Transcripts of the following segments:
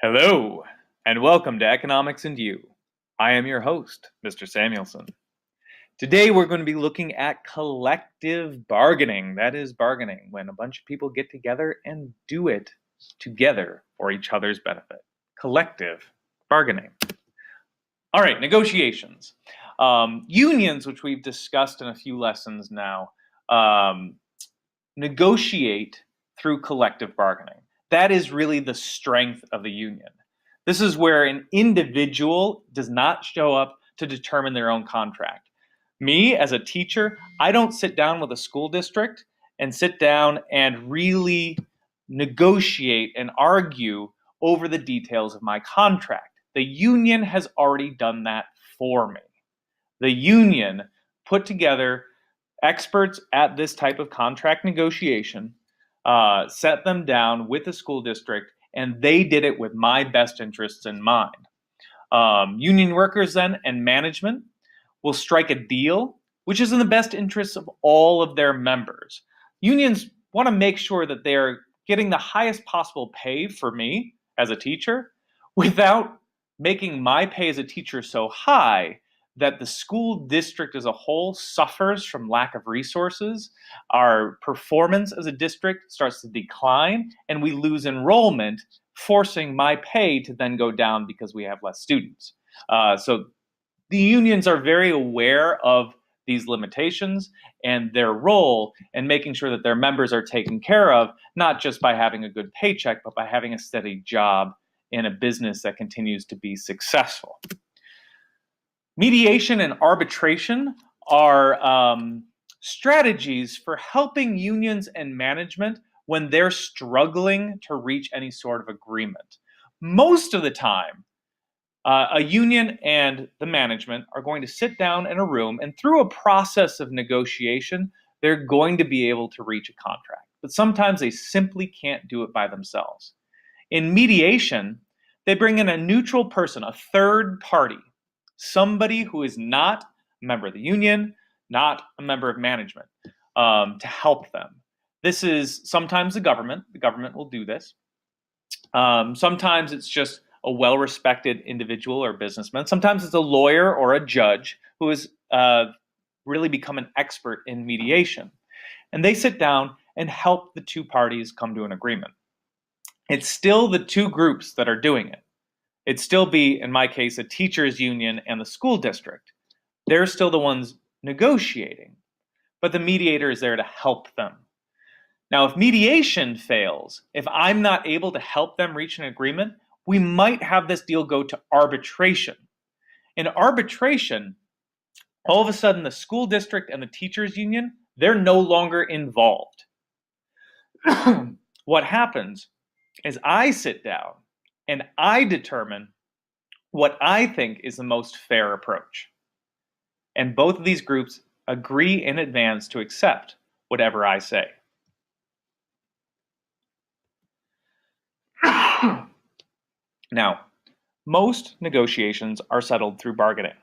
Hello, and welcome to Economics and You. I am your host, Mr. Samuelson. Today we're going to be looking at collective bargaining. That is bargaining when a bunch of people get together and do it together for each other's benefit. Collective bargaining. All right, negotiations. Unions, which we've discussed in a few lessons now, negotiate through collective bargaining. That is really the strength of the union. This is where an individual does not show up to determine their own contract. Me, as a teacher, I don't sit down with a school district and sit down and really negotiate and argue over the details of my contract. The union has already done that for me. The union put together experts at this type of contract negotiation, set them down with the school district, and they did it with my best interests in mind. Union workers then and management will strike a deal which is in the best interests of all of their members. Unions want to make sure that they are getting the highest possible pay for me as a teacher without making my pay as a teacher so high that the school district as a whole suffers from lack of resources, our performance as a district starts to decline, and we lose enrollment, forcing my pay to then go down because we have less students. So the unions are very aware of these limitations and their role in making sure that their members are taken care of, not just by having a good paycheck, but by having a steady job in a business that continues to be successful. Mediation and arbitration are strategies for helping unions and management when they're struggling to reach any sort of agreement. Most of the time, a union and the management are going to sit down in a room, and through a process of negotiation, they're going to be able to reach a contract. But sometimes they simply can't do it by themselves. In mediation, they bring in a neutral person, a third party, somebody who is not a member of the union, not a member of management, to help them. This is sometimes the government. The government will do this. Sometimes it's just a well-respected individual or businessman. Sometimes it's a lawyer or a judge who has really become an expert in mediation. And they sit down and help the two parties come to an agreement. It's still the two groups that are doing it. It'd still be, in my case, a teachers union and the school district. They're still the ones negotiating, but the mediator is there to help them. Now, if mediation fails, if I'm not able to help them reach an agreement, we might have this deal go to arbitration. In arbitration, all of a sudden the school district and the teachers union, they're no longer involved. What happens is I sit down and I determine what I think is the most fair approach. And both of these groups agree in advance to accept whatever I say. Now, most negotiations are settled through bargaining,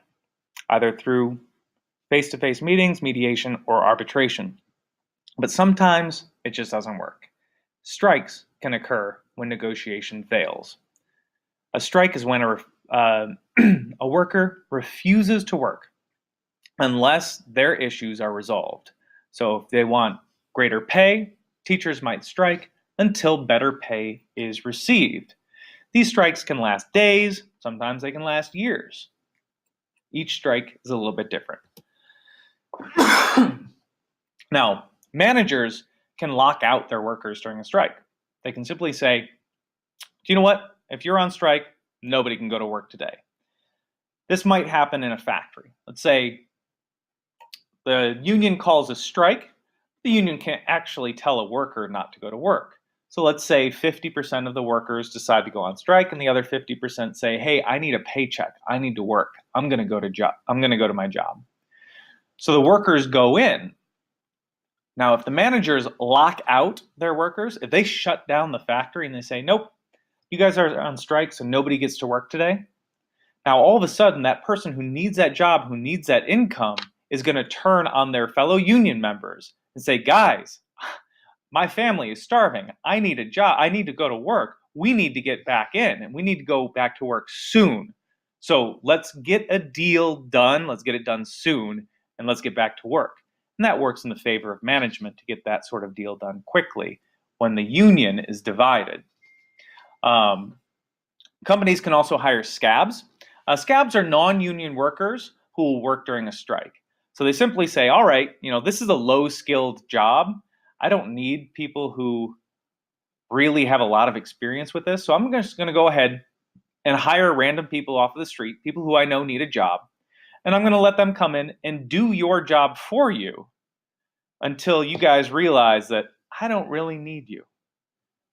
either through face-to-face meetings, mediation, or arbitration. But sometimes it just doesn't work. Strikes can occur when negotiation fails. A strike is when a worker refuses to work unless their issues are resolved. So if they want greater pay, teachers might strike until better pay is received. These strikes can last days, sometimes they can last years. Each strike is a little bit different. Now, managers can lock out their workers during a strike. They can simply say, do you know what? If you're on strike, nobody can go to work today. This might happen in a factory. Let's say the union calls a strike. The union can't actually tell a worker not to go to work. So let's say 50% of the workers decide to go on strike, and the other 50% say, hey, I need a paycheck. I need to work. I'm going to go to my job. So the workers go in. Now, if the managers lock out their workers, if they shut down the factory and they say, nope, you guys are on strike, so nobody gets to work today. Now, all of a sudden, that person who needs that job, who needs that income, is going to turn on their fellow union members and say, guys, my family is starving. I need a job. I need to go to work. we need to get back in and we need to go back to work soon. So let's get a deal done. Let's get it done soon and let's get back to work. And that works in the favor of management to get that sort of deal done quickly when the union is divided. Companies can also hire scabs. Scabs are non-union workers who will work during a strike. So they simply say, all right, this is a low-skilled job. I don't need people who really have a lot of experience with this. So I'm just going to go ahead and hire random people off of the street, people who I know need a job. And I'm going to let them come in and do your job for you until you guys realize that I don't really need you.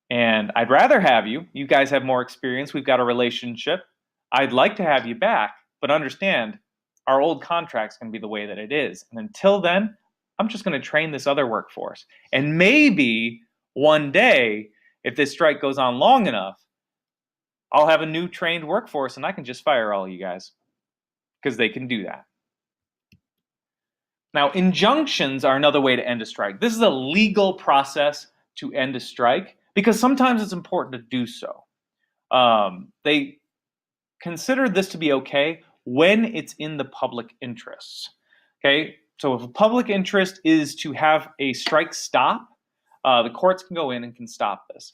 And I'd rather have you. You guys have more experience. We've got a relationship. I'd like to have you back, but understand our old contract's going to be the way that it is. And until then, I'm just going to train this other workforce. And maybe one day, if this strike goes on long enough, I'll have a new trained workforce and I can just fire all you guys because they can do that. Now, injunctions are another way to end a strike. This is a legal process to end a strike because sometimes it's important to do so. They consider this to be okay when it's in the public interests. Okay, so if a public interest is to have a strike stop, the courts can go in and can stop this.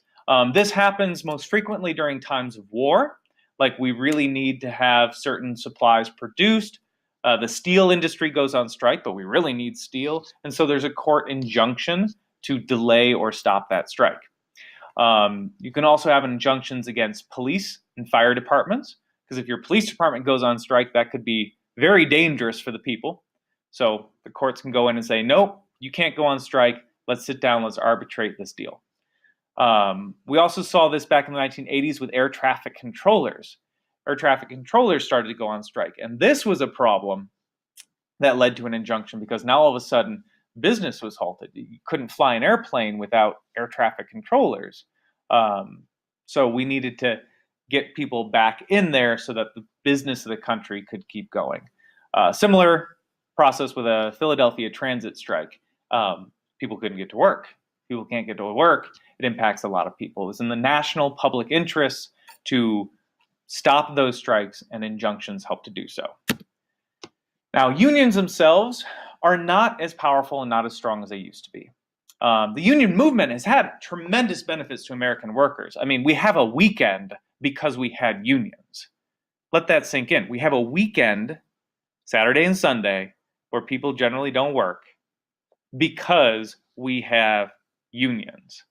This happens most frequently during times of war, like we really need to have certain supplies produced. The steel industry goes on strike, but we really need steel. And so there's a court injunction to delay or stop that strike. You can also have injunctions against police and fire departments, because if your police department goes on strike, that could be very dangerous for the people. So the courts can go in and say, nope, you can't go on strike. Let's sit down. Let's arbitrate this deal. We also saw this back in the 1980s with air traffic controllers. Air traffic controllers started to go on strike. And this was a problem that led to an injunction because now all of a sudden business was halted. You couldn't fly an airplane without air traffic controllers. So we needed to get people back in there so that the business of the country could keep going. Similar process with a Philadelphia transit strike. People couldn't get to work. People can't get to work. It impacts a lot of people. It was in the national public interest to stop those strikes, and injunctions help to do so. Now, unions themselves are not as powerful and not as strong as they used to be. The union movement has had tremendous benefits to American workers. I mean, we have a weekend because we had unions. Let that sink in. We have a weekend, Saturday and Sunday, where people generally don't work because we have unions.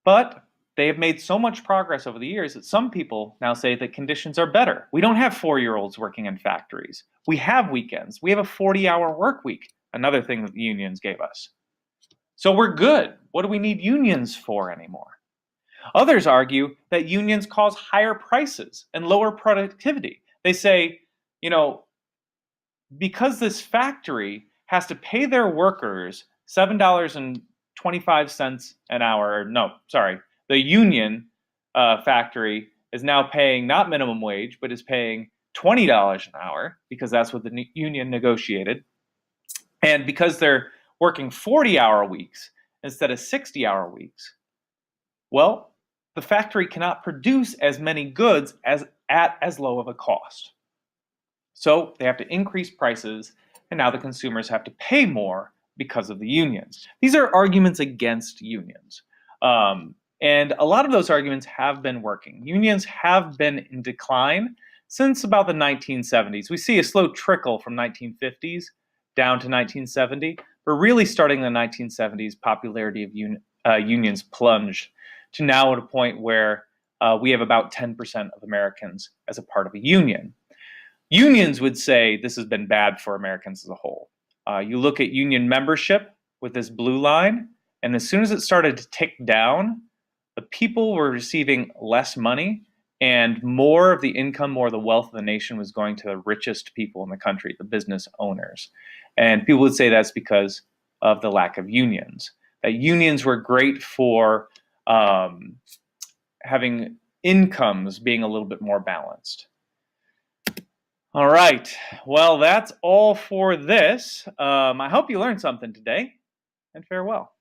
But they have made so much progress over the years that some people now say that conditions are better. We don't have 4-year-olds working in factories. We have weekends. We have a 40-hour work week, another thing that the unions gave us. So we're good. What do we need unions for anymore? Others argue that unions cause higher prices and lower productivity. They say, because this factory has to pay their workers $7.25 an hour, the union factory is now paying not minimum wage, but is paying $20 an hour because that's what the union negotiated. And because they're working 40-hour weeks instead of 60-hour weeks, well, the factory cannot produce as many goods at as low of a cost. So they have to increase prices, and now the consumers have to pay more because of the unions. These are arguments against unions. And a lot of those arguments have been working. Unions have been in decline since about the 1970s. We see a slow trickle from 1950s down to 1970, but really starting in the 1970s, popularity of unions plunged to now at a point where we have about 10% of Americans as a part of a union. Unions would say this has been bad for Americans as a whole. You look at union membership with this blue line, and as soon as it started to tick down, the people were receiving less money, and more of the income, more of the wealth of the nation was going to the richest people in the country, the business owners. And people would say that's because of the lack of unions. That unions were great for having incomes being a little bit more balanced. All right, well, that's all for this. I hope you learned something today, and farewell.